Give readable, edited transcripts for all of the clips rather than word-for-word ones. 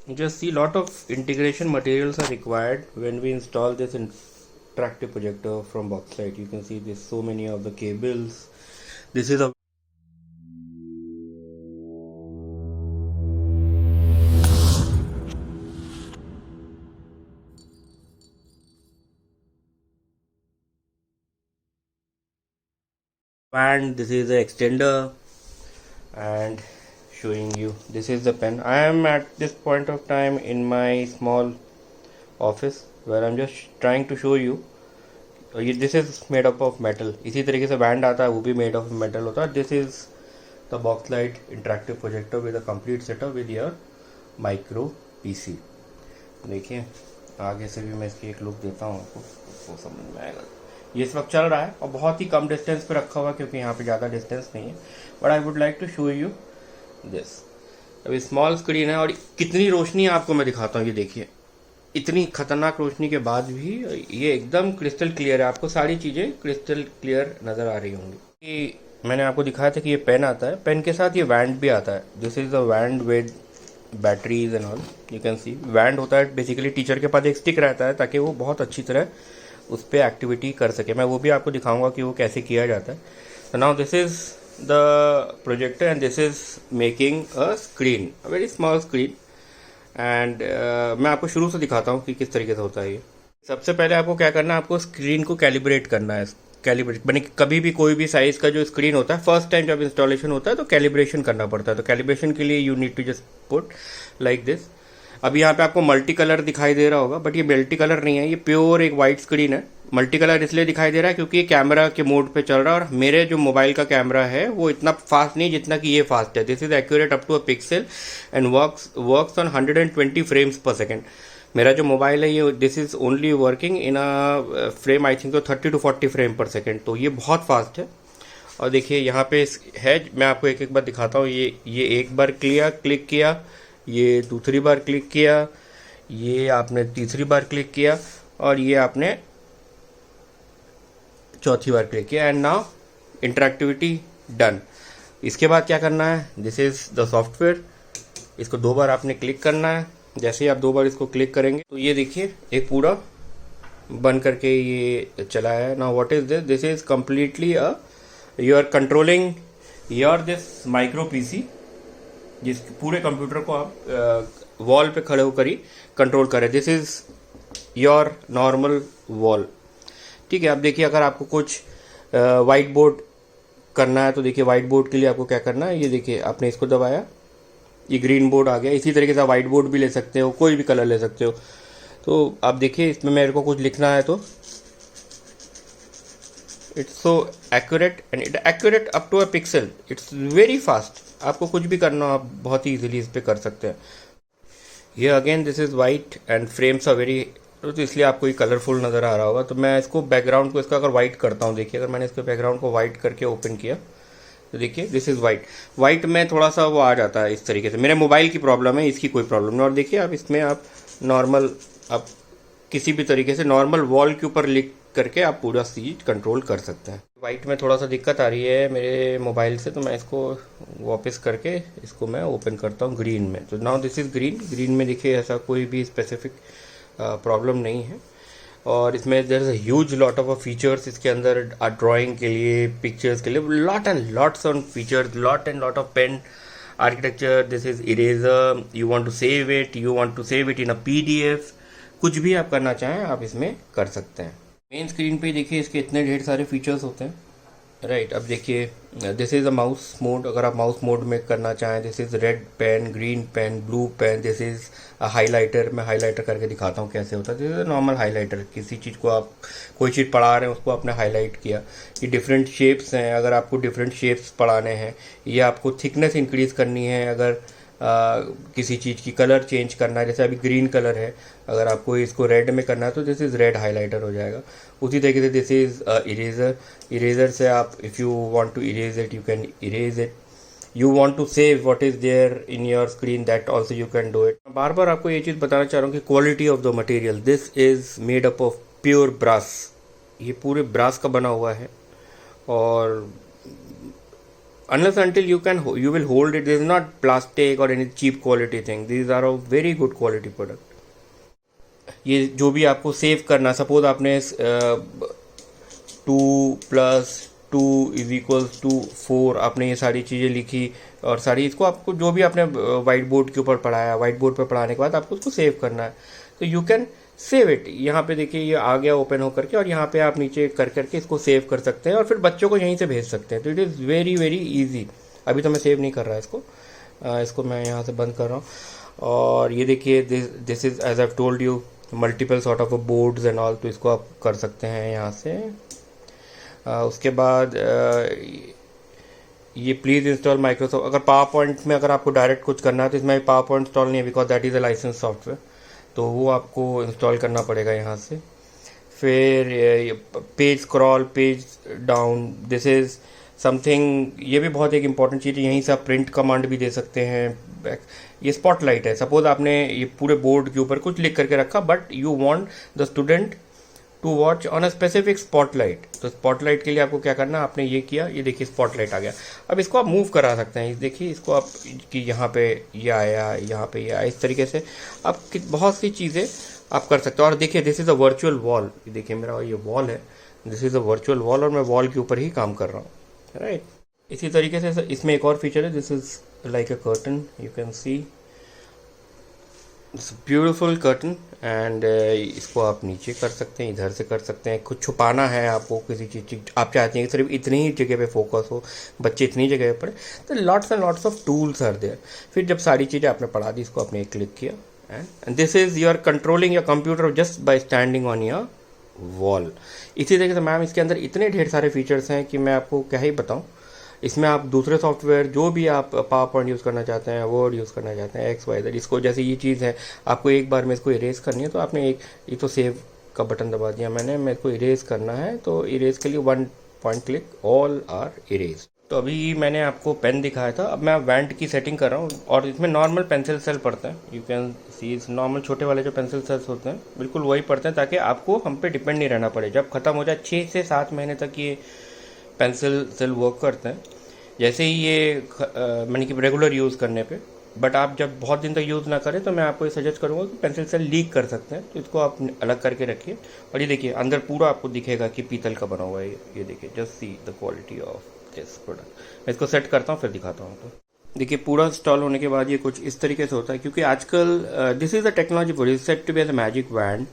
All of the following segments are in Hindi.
Just see, lot of integration materials are required when we install this interactive projector from Boxlight. You can see there's so many of the cables. This is a band, this is the extender, and showing you this is the pen. I am at this point of time in my small office where I'm just trying to show you. This is made up of metal. इसी तरीके से बैंड आता है वो भी मेड ऑफ मेटल होता है. This is the Boxlight interactive projector with a complete setup with your micro PC. देखिए आगे से भी मैं इसकी एक लुक देता हूँ आपको, तो समझ में आएगा. ये इस वक्त चल रहा है और बहुत ही कम डिस्टेंस पे रखा हुआ है क्योंकि यहाँ पे ज़्यादा डिस्टेंस नहीं है. But I would like to show you this. अभी स्मॉल स्क्रीन है और कितनी रोशनी है आपको मैं दिखाता हूँ. ये देखिए इतनी खतरनाक रोशनी के बाद भी ये एकदम क्रिस्टल क्लियर है. आपको सारी चीज़ें क्रिस्टल क्लियर नज़र आ रही होंगी. मैंने आपको दिखाया था कि ये पेन आता है, पेन के साथ ये वैंड भी आता है. This is the wand with batteries and all. You can see wand होता है बेसिकली टीचर के पास एक स्टिक रहता है ताकि वो बहुत अच्छी तरह उस पर एक्टिविटी कर सके. मैं वो भी आपको दिखाऊंगा कि वो कैसे किया जाता है. तो now this is the projector and this is making a screen, a very small screen. And मैं आपको शुरू से दिखाता हूँ कि किस तरीके से होता है ये. सबसे पहले आपको क्या करना है, आपको स्क्रीन को कैलिब्रेट करना है. कैलिब्रेट बने कभी भी कोई भी साइज़ का जो स्क्रीन होता है फर्स्ट टाइम जब इंस्टॉलेशन होता है तो कैलिब्रेशन करना पड़ता है. तो कैलिब्रेशन के लिए you need to just put like this. अभी यहाँ पे आपको मल्टी कलर दिखाई दे रहा होगा बट ये मल्टी कलर नहीं है, ये प्योर एक वाइट स्क्रीन है. मल्टी कलर इसलिए दिखाई दे रहा है क्योंकि ये कैमरा के मोड पे चल रहा है और मेरे जो मोबाइल का कैमरा है वो इतना फास्ट नहीं जितना कि ये फास्ट है. This is accurate up to a pixel and works on 120 frames per second. मेरा जो मोबाइल है ये this is only working in a frame I think तो 30 to 40 फ्रेम पर सेकेंड. तो ये बहुत फास्ट है. और देखिए यहाँ पे है, मैं आपको एक एक बार दिखाता हूँ. ये एक बार क्लिक किया, ये दूसरी बार क्लिक किया, ये आपने तीसरी बार क्लिक किया और ये आपने चौथी बार क्लिक किया. And now interactivity done. इसके बाद क्या करना है, दिस इज द सॉफ्टवेयर. इसको दो बार आपने क्लिक करना है. जैसे ही आप दो बार इसको क्लिक करेंगे तो ये देखिए एक पूरा बन करके ये चला है. Now what is this, this is completely you are controlling your this micro PC, जिस पूरे कंप्यूटर को आप वॉल पे खड़े होकर ही कंट्रोल करें. This is your normal wall. ठीक है. अब देखिए अगर आपको कुछ वाइट बोर्ड करना है तो देखिए वाइट बोर्ड के लिए आपको क्या करना है. ये देखिए आपने इसको दबाया, ये ग्रीन बोर्ड आ गया. इसी तरीके से वाइट बोर्ड भी ले सकते हो, कोई भी कलर ले सकते हो. तो आप देखिए इसमें मेरे को कुछ लिखना है तो it's so accurate and it accurate up to a pixel. It's very fast. आपको कुछ भी करना हो आप बहुत ही इजीली इस पर कर सकते हैं. ये again this is white and frames are very, तो इसलिए आपको ये कलरफुल नज़र आ रहा होगा. तो मैं इसको बैकग्राउंड को इसका अगर वाइट करता हूँ, देखिए अगर मैंने इसके बैकग्राउंड को वाइट करके ओपन किया तो देखिए दिस इज़ वाइट. वाइट में थोड़ा सा वो आ जाता है इस तरीके से. मेरे मोबाइल की प्रॉब्लम है, इसकी कोई प्रॉब्लम नहीं. और देखिए आप इसमें आप नॉर्मल आप किसी भी तरीके से नॉर्मल वॉल के ऊपर लिख करके आप पूरा चीज कंट्रोल कर सकते हैं. वाइट में थोड़ा सा दिक्कत आ रही है मेरे मोबाइल से, तो मैं इसको वापस करके इसको मैं ओपन करता हूँ ग्रीन में. तो now this is green. Green में देखिए ऐसा कोई भी स्पेसिफिक प्रॉब्लम नहीं है. और इसमें there is a huge lot of features इसके अंदर. ड्राइंग के लिए, पिक्चर्स के लिए lot and lots on features, lot and lot of pen architecture. This is eraser. You want to save it, you want to save it in a PDF. कुछ भी आप करना चाहें आप इसमें कर सकते हैं. मेन स्क्रीन पे देखिए इसके इतने ढेर सारे फीचर्स होते हैं. राइट. अब देखिए this is a mouse mode. अगर आप माउस मोड में करना चाहें, this is red pen, green pen, blue pen. This is highlighter. मैं हाईलाइटर करके दिखाता हूँ कैसे होता है. This is normal highlighter. किसी चीज़ को आप कोई चीज़ पढ़ा रहे हैं उसको आपने हाईलाइट किया. ये डिफरेंट शेप्स हैं. अगर आपको डिफरेंट शेप्स पढ़ाने हैं या आपको थिकनेस इंक्रीज करनी है, अगर किसी चीज़ की कलर चेंज करना है, जैसे अभी ग्रीन कलर है, अगर आपको इसको रेड में करना है तो दिस इज़ रेड हाईलाइटर हो जाएगा. उसी तरीके से दिस इज़ इरेजर. इरेजर से आप if you want to erase it you can erase it. You want to save what is there in your screen, that also you can do it. बार बार आपको ये चीज़ बताना चाह रहा हूँ कि quality of the material, this is made up of pure brass. ये पूरे ब्रास का बना हुआ है और unless until you will hold it, this is not plastic or any cheap quality thing, these are a very good quality product. ये जो भी आपको सेव करना, सपोज आपने 2+2=4 आपने ये सारी चीज़ें लिखी और सारी इसको आपको जो भी आपने वाइट बोर्ड के ऊपर पढ़ाया, वाइट बोर्ड पर पढ़ाने के बाद आपको उसको सेव करना है, तो यू कैन सेव इट। यहाँ पे देखिए ये आ गया ओपन होकर के, और यहाँ पे आप नीचे कर करके इसको सेव कर सकते हैं और फिर बच्चों को यहीं से भेज सकते हैं। तो it is very very easy. अभी तो मैं सेव नहीं कर रहा इसको, इसको मैं यहाँ से बंद कर रहा हूँ। और ये देखिए this is as I told you multiple sort of boards and all, तो इसको आप कर सकते हैं यहाँ से। उसके बाद ये प्लीज़ इंस्टॉल माइक्रोसॉफ्ट। अगर पावर पॉइंट में अगर आपको डायरेक्ट कुछ करना है तो इसमें पावर पॉइंट इंस्टॉल नहीं है, because that is a licence software, तो वो आपको इंस्टॉल करना पड़ेगा यहाँ से। फिर page scroll, page down, this is something, ये भी बहुत एक इंपॉर्टेंट चीज़ है। यहीं से आप प्रिंट कमांड भी दे सकते हैं। ये स्पॉटलाइट है, सपोज आपने ये पूरे बोर्ड के ऊपर कुछ लिख करके रखा, but you want the student to watch on a specific spotlight, तो स्पॉटलाइट के लिए आपको क्या करना, आपने ये किया, ये देखिए स्पॉटलाइट आ गया। अब इसको आप मूव करा सकते हैं, देखिए इसको आप कि यहाँ पे ये आया, यहाँ पे ये आया, इस तरीके से आप बहुत सी चीज़ें आप कर सकते हो। और देखिए this is a virtual wall, देखिए मेरा ये वॉल है, this is a virtual wall और मैं वॉल के ऊपर ही काम कर रहा हूँ, राइट। इसी तरीके से इसमें एक और फीचर है, this is like a curtain, you can see beautiful curtain, and इसको आप नीचे कर सकते हैं, इधर से कर सकते हैं। कुछ छुपाना है आपको किसी चीज़, आप चाहते हैं कि सिर्फ इतनी ही जगह पे फोकस हो, बच्चे इतनी जगह पे पढ़े, तो lots and lots of tools are there. फिर जब सारी चीज़ें आपने पढ़ा दी, इसको आपने क्लिक किया, and this is you are controlling your computer just by standing on your wall. इसी तरीके से मैम इसके अंदर इतने ढेर सारे फीचर्स हैं कि मैं आपको क्या ही बताऊँ। इसमें आप दूसरे सॉफ्टवेयर जो भी आप पावर पॉइंट यूज़ करना चाहते हैं, वर्ड यूज़ करना चाहते हैं, XYZ, इसको जैसे ये चीज़ है आपको एक बार में इसको इरेज करनी है, तो आपने ये तो सेव का बटन दबा दिया मैंने, मेरे को इरेज करना है, तो इरेज के लिए 1 point click, all are erase. तो अभी मैंने आपको पेन दिखाया था, अब मैं वैंट की सेटिंग कर रहा हूँ, और इसमें नॉर्मल पेंसिल सेल पड़ते हैं, यू कैन सी इस नॉर्मल छोटे वाले जो पेंसिल सेल्स होते हैं बिल्कुल वही पड़ते हैं, ताकि आपको हम पे डिपेंड नहीं रहना पड़े। जब ख़त्म हो जाए 6 से 7 महीने तक ये पेंसिल सेल वर्क करते हैं, जैसे ही ये मैंने कि रेगुलर यूज़ करने पे। बट आप जब बहुत दिन तक यूज़ ना करें तो मैं आपको ये सजेस्ट करूँगा कि पेंसिल सेल लीक कर सकते हैं, तो इसको आप अलग करके रखिए। और ये देखिए अंदर पूरा आपको दिखेगा कि पीतल का बना हुआ है ये देखिए, just see the quality of this product. मैं इसको सेट करता हूँ फिर दिखाता हूँ। तो देखिए पूरा इंस्टॉल होने के बाद ये कुछ इस तरीके से होता है, क्योंकि आजकल this is a technology for is set to be as a magic wand.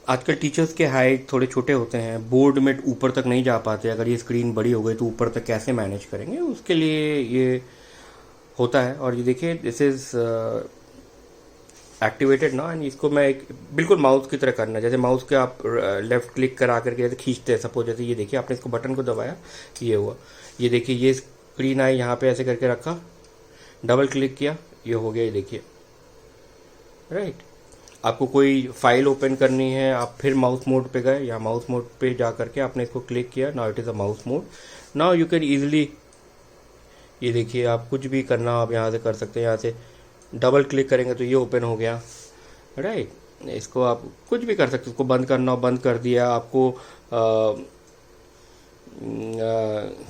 आजकल टीचर्स के हाइट थोड़े छोटे होते हैं, बोर्ड में ऊपर तक नहीं जा पाते, अगर ये स्क्रीन बड़ी हो गई तो ऊपर तक कैसे मैनेज करेंगे, उसके लिए ये होता है। और ये देखिए दिस इज़ एक्टिवेटेड ना, एंड इसको मैं एक बिल्कुल माउस की तरह करना है, जैसे माउस के आप लेफ्ट क्लिक करा करके जैसे खींचते हैं, सपोज जैसे ये देखिए आपने इसको बटन को दबाया, ये हुआ, ये देखिए ये स्क्रीन आई, यहाँ पे ऐसे करके रखा, डबल क्लिक किया, ये हो गया, ये देखिए, राइट। आपको कोई फाइल ओपन करनी है, आप फिर माउस मोड पे गए, या माउस मोड पे जा करके आपने इसको क्लिक किया, now it is a mouse mode, now you can easily, ये देखिए आप कुछ भी करना आप यहाँ से कर सकते हैं। यहाँ से डबल क्लिक करेंगे तो ये ओपन हो गया, राइट। इसको आप कुछ भी कर सकते हैं, इसको बंद करना हो बंद कर दिया, आपको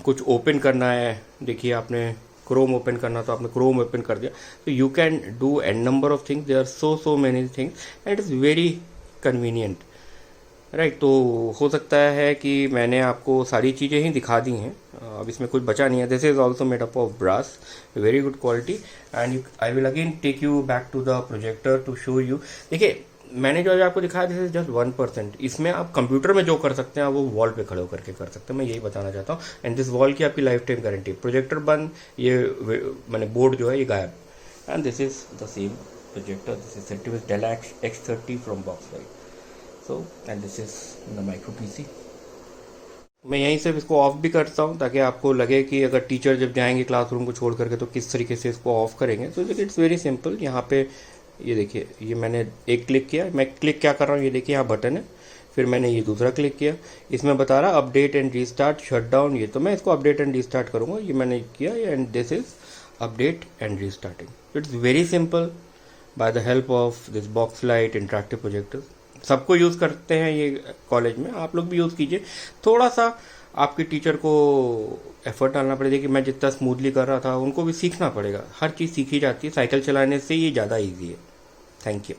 कुछ ओपन करना है, देखिए आपने क्रोम ओपन करना तो आपने क्रोम ओपन कर दिया, तो you can do n number of things, there are so many things and it is very convenient, right. तो हो सकता है कि मैंने आपको सारी चीज़ें ही दिखा दी हैं, अब इसमें कुछ बचा नहीं है। This is also made up of brass, very good quality, and I will again take you back to the projector to show you. देखिए मैंने जो आपको दिखाया दिस इज जस्ट 1%, इसमें आप कंप्यूटर में जो कर सकते हैं आप वो वॉल पे खड़े होकर के कर सकते हैं, मैं यही बताना चाहता हूँ। एंड दिस वॉल की आपकी लाइफ टाइम गारंटी, प्रोजेक्टर बंद, ये मैंने बोर्ड जो है ये गायब, and this is the same projector, this is set with Dell X30 from Boxlight, so and this is the micro PC। मैं यहीं से इसको ऑफ भी करता हूँ ताकि आपको लगे कि अगर टीचर जब जाएंगे क्लासरूम को छोड़ करके तो किस तरीके से इसको ऑफ करेंगे। तो इट्स वेरी सिंपल, यहाँ पे ये देखिए, ये मैंने एक क्लिक किया, मैं क्लिक क्या कर रहा हूँ, ये देखिए यहाँ बटन है, फिर मैंने ये दूसरा क्लिक किया, इसमें बता रहा update and restart shut down, ये तो मैं इसको अपडेट एंड रीस्टार्ट करूँगा, ये मैंने किया, and this is update and restarting. It's very simple by the help of this Boxlight interactive projector. सबको यूज़ करते हैं ये कॉलेज में, आप लोग भी यूज़ कीजिए। थोड़ा सा आपके टीचर को एफर्ट डालना पड़ेगा कि मैं जितना स्मूथली कर रहा था उनको भी सीखना पड़ेगा। हर चीज़ सीखी जाती है, साइकिल चलाने से ये ज़्यादा ईजी है। Thank you.